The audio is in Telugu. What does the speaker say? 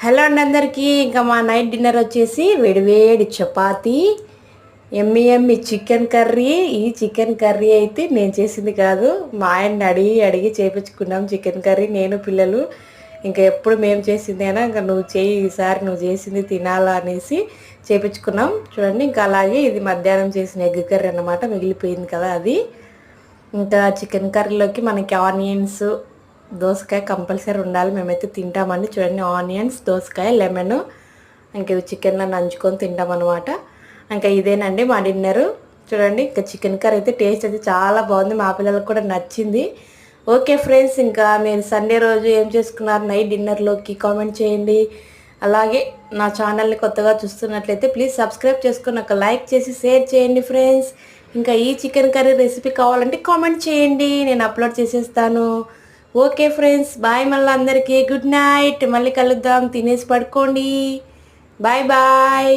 హలో అండి అందరికీ. ఇంకా మా నైట్ డిన్నర్ వచ్చేసి వేడివేడి చపాతీ, ఎమ్మి చికెన్ కర్రీ. ఈ చికెన్ కర్రీ అయితే నేను చేసింది కాదు, మా ఆయన్ని అడిగి చేయించుకున్నాం చికెన్ కర్రీ, నేను పిల్లలు. ఇంకా ఎప్పుడు మేము చేసిందేనా, ఇంకా నువ్వు చేయి, ఈసారి నువ్వు చేసింది తినాలా అనేసి చేయించుకున్నాం. చూడండి, ఇంకా అలాగే ఇది మధ్యాహ్నం చేసిన ఎగ్ కర్రీ అన్నమాట, మిగిలిపోయింది కదా అది. ఇంకా చికెన్ కర్రీలోకి మనకి ఆనియన్స్, దోసకాయ కంపల్సరీ ఉండాలి, మేమైతే తింటామండి. చూడండి, ఆనియన్స్, దోసకాయ, లెమన్, ఇంక ఇవి చికెన్లో నంచుకొని తింటామన్నమాట. ఇంకా ఇదేనండి మా డిన్నరు. చూడండి, ఇంకా చికెన్ కర్రీ అయితే టేస్ట్ అయితే చాలా బాగుంది, మా పిల్లలకు కూడా నచ్చింది. ఓకే ఫ్రెండ్స్, ఇంకా మీరు సండే రోజు ఏం చేసుకున్నారు నైట్ డిన్నర్లోకి కామెంట్ చేయండి. అలాగే నా ఛానల్ని కొత్తగా చూస్తున్నట్లయితే ప్లీజ్ సబ్స్క్రైబ్ చేసుకొని ఒక లైక్ చేసి షేర్ చేయండి ఫ్రెండ్స్. ఇంకా ఈ చికెన్ కర్రీ రెసిపీ కావాలంటే కామెంట్ చేయండి, నేను అప్లోడ్ చేసేస్తాను. Okay friends, bye. మళ్ళీ అందరికీ గుడ్ నైట్, మళ్ళీ కలుద్దాం, తినేసి పడుకోండి. Bye bye.